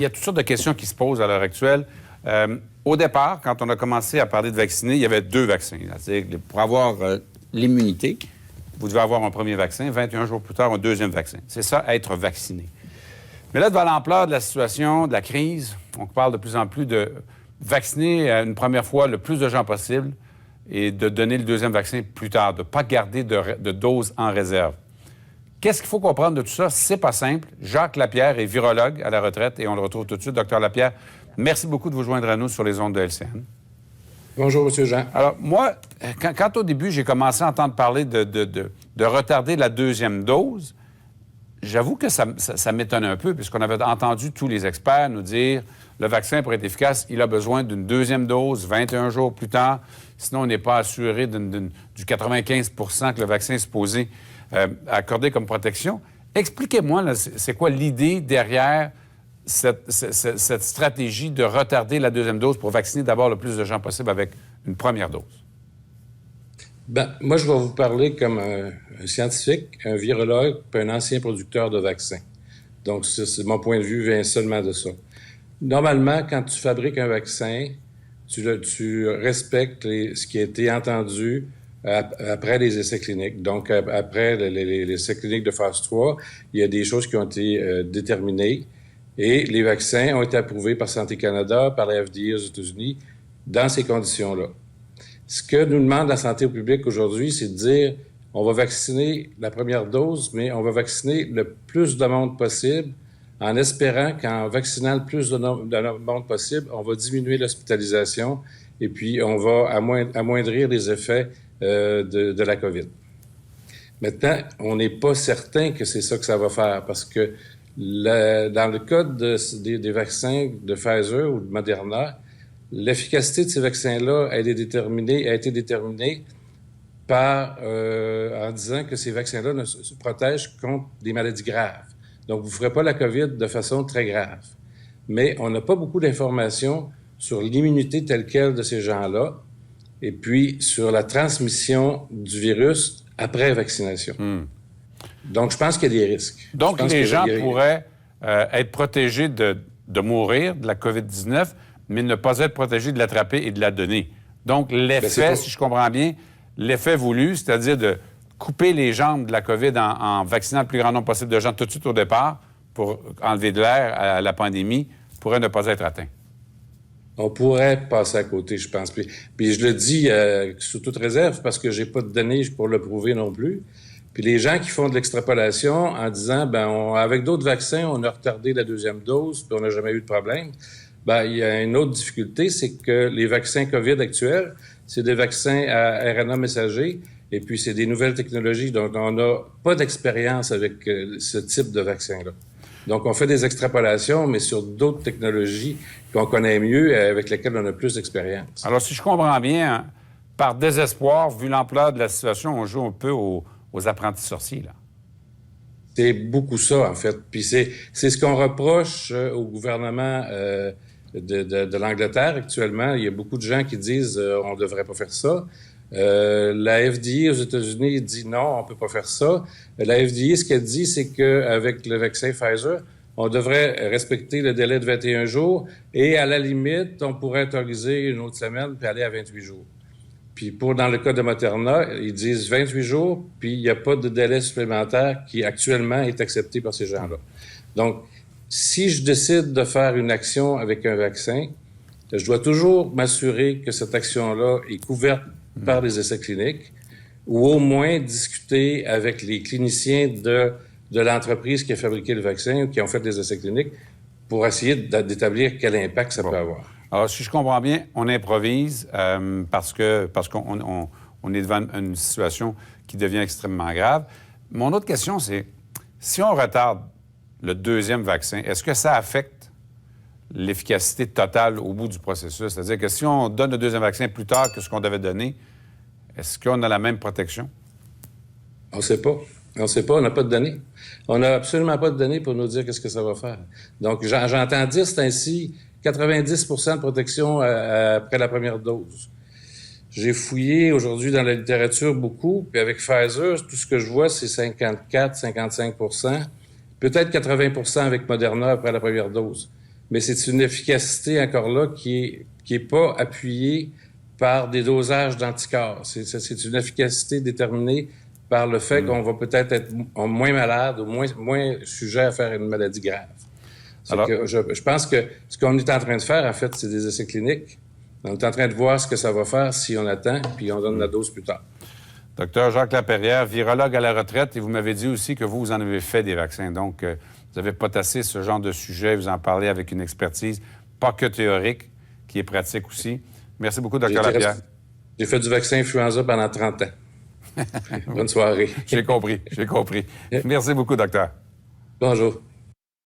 Il y a toutes sortes de questions qui se posent à l'heure actuelle. Au départ, quand on a commencé à parler de vacciner, il y avait 2 vaccins. C'est-à-dire que pour avoir l'immunité, vous devez avoir un premier vaccin, 21 jours plus tard, un deuxième vaccin. C'est ça, être vacciné. Mais là, devant l'ampleur de la situation, de la crise, on parle de plus en plus de vacciner une première fois le plus de gens possible et de donner le deuxième vaccin plus tard, de ne pas garder de doses en réserve. Qu'est-ce qu'il faut comprendre de tout ça? C'est pas simple. Jacques Lapierre est virologue à la retraite et on le retrouve tout de suite. Docteur Lapierre, merci beaucoup de vous joindre à nous sur les ondes de LCN. Bonjour, M. Jean. Alors, moi, quand au début, j'ai commencé à entendre parler de retarder la deuxième dose, j'avoue que ça m'étonne un peu, puisqu'on avait entendu tous les experts nous dire le vaccin, pour être efficace, il a besoin d'une deuxième dose 21 jours plus tard. Sinon, on n'est pas assuré du 95 % que le vaccin est supposé accorder comme protection. Expliquez-moi, là, c'est quoi l'idée derrière cette stratégie de retarder la deuxième dose pour vacciner d'abord le plus de gens possible avec une première dose? Bien, moi, je vais vous parler comme un scientifique, un virologue, puis un ancien producteur de vaccins. Donc, mon point de vue vient seulement de ça. Normalement, quand tu fabriques un vaccin, tu respectes ce qui a été entendu après les essais cliniques. Donc, après les essais cliniques de phase 3, il y a des choses qui ont été déterminées et les vaccins ont été approuvés par Santé Canada, par la FDA aux États-Unis, dans ces conditions-là. Ce que nous demande la santé publique aujourd'hui, c'est de dire on va vacciner la première dose, mais on va vacciner le plus de monde possible en espérant qu'en vaccinant le plus de monde possible, on va diminuer l'hospitalisation et puis on va amoindrir les effets de la COVID. Maintenant, on n'est pas certain que c'est ça que ça va faire parce que dans le cas des vaccins de Pfizer ou de Moderna, l'efficacité de ces vaccins-là a été déterminée en disant que ces vaccins-là se protègent contre des maladies graves. Donc, vous ne ferez pas la COVID de façon très grave. Mais on n'a pas beaucoup d'informations sur l'immunité telle quelle de ces gens-là et puis sur la transmission du virus après vaccination. Donc, je pense qu'il y a des risques. Donc, les gens pourraient être protégés de mourir de la COVID-19, mais ne pas être protégés de l'attraper et de la donner. Donc, l'effet, si je comprends bien, l'effet voulu, c'est-à-dire de couper les jambes de la COVID en vaccinant le plus grand nombre possible de gens tout de suite au départ pour enlever de l'air à la pandémie, pourrait ne pas être atteint. On pourrait passer à côté, je pense. Puis je le dis sous toute réserve parce que j'ai pas de données pour le prouver non plus. Puis les gens qui font de l'extrapolation en disant, avec d'autres vaccins, on a retardé la deuxième dose, puis on n'a jamais eu de problème. Il y a une autre difficulté, c'est que les vaccins COVID actuels, c'est des vaccins à RNA messager, et puis c'est des nouvelles technologies, donc on n'a pas d'expérience avec ce type de vaccin-là. Donc on fait des extrapolations, mais sur d'autres technologies qu'on connaît mieux, avec lesquelles on a plus d'expérience. Alors, si je comprends bien, par désespoir, vu l'ampleur de la situation, on joue un peu aux apprentis sorciers, là. C'est beaucoup ça, en fait. Puis c'est ce qu'on reproche au gouvernement de l'Angleterre actuellement. Il y a beaucoup de gens qui disent on ne devrait pas faire ça. La FDA aux États-Unis dit non, on ne peut pas faire ça. La FDA, ce qu'elle dit, c'est qu'avec le vaccin Pfizer, on devrait respecter le délai de 21 jours et à la limite, on pourrait autoriser une autre semaine puis aller à 28 jours. Puis dans le cas de Moderna, ils disent 28 jours, puis il n'y a pas de délai supplémentaire qui actuellement est accepté par ces gens-là. Donc, si je décide de faire une action avec un vaccin, je dois toujours m'assurer que cette action-là est couverte par les essais cliniques ou au moins discuter avec les cliniciens de l'entreprise qui a fabriqué le vaccin ou qui ont fait des essais cliniques pour essayer d'établir quel impact ça peut avoir. Alors, si je comprends bien, on improvise parce qu'on est devant une situation qui devient extrêmement grave. Mon autre question, c'est si on retarde le deuxième vaccin, est-ce que ça affecte l'efficacité totale au bout du processus? C'est-à-dire que si on donne le deuxième vaccin plus tard que ce qu'on devait donner, est-ce qu'on a la même protection? On ne sait pas. On ne sait pas, on n'a pas de données. On n'a absolument pas de données pour nous dire qu'est-ce que ça va faire. Donc, j'entends dire, c'est ainsi 90 % de protection après la première dose. J'ai fouillé aujourd'hui dans la littérature beaucoup, puis avec Pfizer, tout ce que je vois, c'est 54, 55 %, peut-être 80 % avec Moderna après la première dose. mais c'est une efficacité encore là qui est pas appuyée par des dosages d'anticorps. C'est une efficacité déterminée par le fait qu'on va peut-être être moins malade ou moins sujet à faire une maladie grave. Alors, je pense que ce qu'on est en train de faire, en fait, c'est des essais cliniques. On est en train de voir ce que ça va faire si on attend, puis on donne la dose plus tard. Docteur Jacques Laperrière, virologue à la retraite, et vous m'avez dit aussi que vous en avez fait des vaccins. Donc, vous n'avez pas tassé ce genre de sujet, vous en parlez avec une expertise, pas que théorique, qui est pratique aussi. Merci beaucoup, Dr. Lapierre. J'ai fait du vaccin influenza pendant 30 ans. Bonne soirée. J'ai compris. Merci beaucoup, docteur. Bonjour.